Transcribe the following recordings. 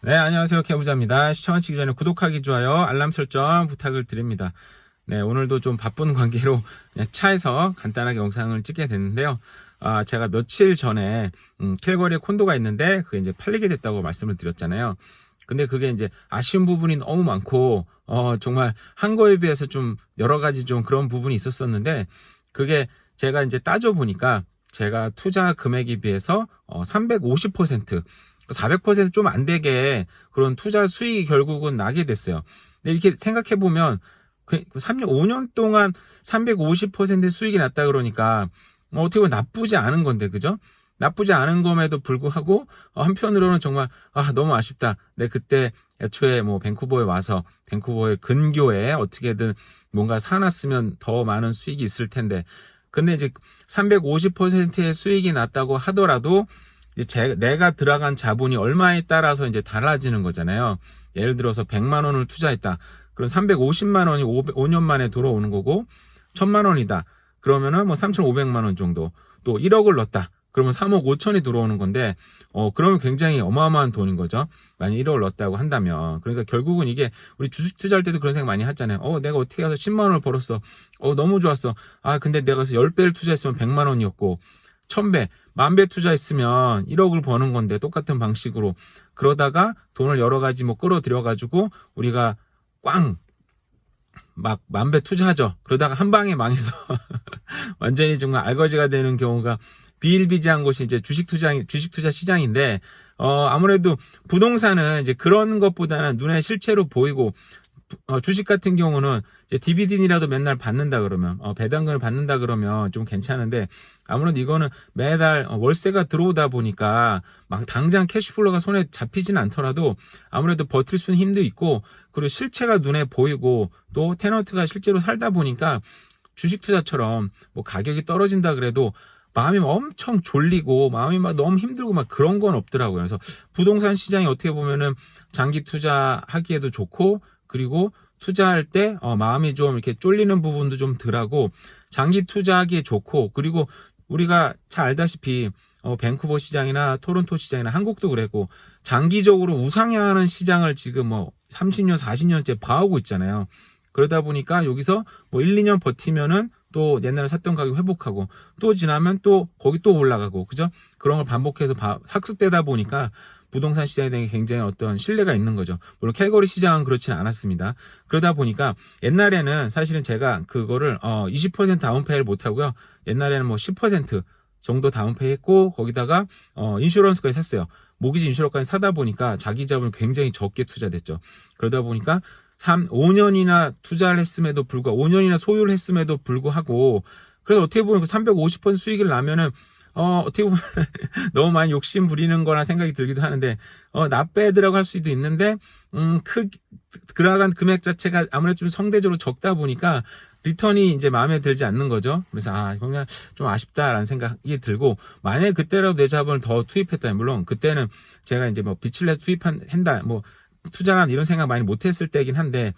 네, 안녕하세요. 개부자입니다. 시청하시기 전에 구독하기, 좋아요, 알람 설정 부탁을 드립니다. 네, 오늘도 좀 바쁜 관계로 그냥 차에서 간단하게 영상을 찍게 됐는데요. 제가 며칠 전에 캘거리에 콘도가 있는데 그게 이제 팔리게 됐다고 말씀을 드렸잖아요. 근데 그게 이제 아쉬운 부분이 너무 많고 정말 한 거에 비해서 좀 여러 가지 좀 그런 부분이 있었었는데, 그게 제가 이제 따져 보니까 제가 투자 금액에 비해서 350%, 400%좀 안 되게 그런 투자 수익이 결국은 나게 됐어요. 근데 이렇게 생각해 보면 3년, 5년 동안 350% 수익이 났다 그러니까 어떻게 보면 나쁘지 않은 건데, 그죠? 나쁘지 않은 검에도 불구하고 한편으로는 정말 너무 아쉽다. 내 그때 애초에 뭐 밴쿠버에 와서 밴쿠버의 근교에 어떻게든 뭔가 사놨으면 더 많은 수익이 있을 텐데, 근데 이제 350%의 수익이 났다고 하더라도 내가 들어간 자본이 얼마에 따라서 이제 달라지는 거잖아요. 예를 들어서 100만 원을 투자했다. 그럼 350만 원이 5년 만에 돌아오는 거고, 1000만 원이다. 그러면은 뭐 3,500만 원 정도. 또 1억을 넣었다. 그러면 3억 5천이 들어오는 건데, 그러면 굉장히 어마어마한 돈인 거죠. 만약 1억을 넣었다고 한다면. 그러니까 결국은 이게 우리 주식 투자할 때도 그런 생각 많이 하잖아요. 내가 어떻게 해서 10만 원을 벌었어. 너무 좋았어. 근데 내가 10배를 투자했으면 100만 원이었고, 1000배, 10,000배 투자했으면 1억을 버는 건데, 똑같은 방식으로. 그러다가 돈을 여러 가지 뭐 끌어들여가지고 우리가 꽝! 막 10,000배 투자하죠. 그러다가 한 방에 망해서 완전히 정말 알거지가 되는 경우가 비일비재한 곳이 이제 주식 투자 시장인데, 아무래도 부동산은 이제 그런 것보다는 눈에 실체로 보이고, 주식 같은 경우는 이제 디비den이라도 맨날 받는다 그러면, 배당금을 받는다 그러면 좀 괜찮은데, 아무래도 이거는 매달 월세가 들어오다 보니까 막 당장 캐시플로가 손에 잡히지는 않더라도 아무래도 버틸 수는 힘도 있고, 그리고 실체가 눈에 보이고, 또 테너트가 실제로 살다 보니까 주식 투자처럼 뭐 가격이 떨어진다 그래도 마음이 엄청 졸리고 마음이 막 너무 힘들고 막 그런 건 없더라고요. 그래서 부동산 시장이 어떻게 보면은 장기 투자하기에도 좋고, 그리고 투자할 때 마음이 좀 이렇게 쫄리는 부분도 좀 덜하고 장기 투자하기에 좋고, 그리고 우리가 잘 알다시피 밴쿠버 시장이나 토론토 시장이나 한국도 그랬고 장기적으로 우상향하는 시장을 지금 뭐 30년, 40년째 봐오고 있잖아요. 그러다 보니까 여기서 뭐 1, 2년 버티면은 또 옛날에 샀던 가격 회복하고, 또 지나면 또 거기 또 올라가고, 그죠? 그런 걸 반복해서 학습되다 보니까 부동산 시장에 대해 굉장히 어떤 신뢰가 있는 거죠. 물론 캘거리 시장은 그렇지는 않았습니다. 그러다 보니까 옛날에는 사실은 제가 그거를 20% 다운페이를 못 하고요. 옛날에는 뭐 10% 정도 다운페이 했고, 거기다가 인슈런스까지 샀어요. 모기지 인슈런스까지 사다 보니까 자기 자본이 굉장히 적게 투자됐죠. 그러다 보니까 5년이나 투자를 했음에도 불구하고, 5년이나 소유를 했음에도 불구하고, 그래서 어떻게 보면 그 350% 수익을 나면은, 어떻게 보면 너무 많이 욕심 부리는 거나 생각이 들기도 하는데, 나빼드라고 할 수도 있는데, 들어간 금액 자체가 아무래도 좀 상대적으로 적다 보니까, 리턴이 이제 마음에 들지 않는 거죠. 그래서, 그냥 좀 아쉽다라는 생각이 들고, 만약에 그때라도 내 자본을 더 투입했다면, 물론 그때는 제가 이제 뭐 빛을 내서 투입한다, 뭐, 투자란 이런 생각 많이 못했을 때긴 한데,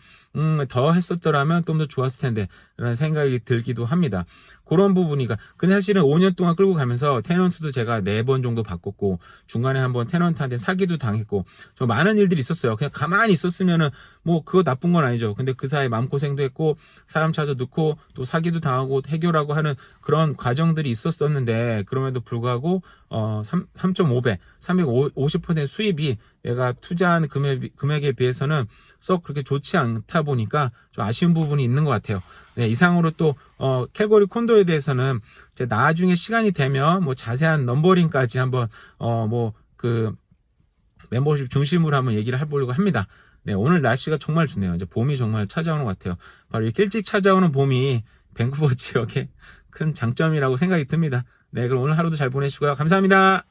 더 했었더라면 좀 더 좋았을 텐데 라는 생각이 들기도 합니다. 그런 부분이가, 근데 사실은 5년 동안 끌고 가면서 테넌트도 제가 4번 정도 바꿨고, 중간에 한번 테넌트한테 사기도 당했고, 좀 많은 일들이 있었어요. 그냥 가만히 있었으면은 뭐 그거 나쁜 건 아니죠. 근데 그 사이에 마음고생도 했고, 사람 찾아 넣고, 또 사기도 당하고 해결하고 하는 그런 과정들이 있었었는데, 그럼에도 불구하고 3.5배 350% 수입이 내가 투자한 금액에 비해서는 썩 그렇게 좋지 않다 보니까 좀 아쉬운 부분이 있는 것 같아요. 네, 이상으로 또 캘거리 콘도에 대해서는 이제 나중에 시간이 되면 뭐 자세한 넘버링까지 한번 뭐 그 멤버십 중심으로 한번 얘기를 해보려고 합니다. 네, 오늘 날씨가 정말 좋네요. 이제 봄이 정말 찾아오는 것 같아요. 바로 이렇게 일찍 찾아오는 봄이 밴쿠버 지역의 큰 장점이라고 생각이 듭니다. 네, 그럼 오늘 하루도 잘 보내시고요. 감사합니다.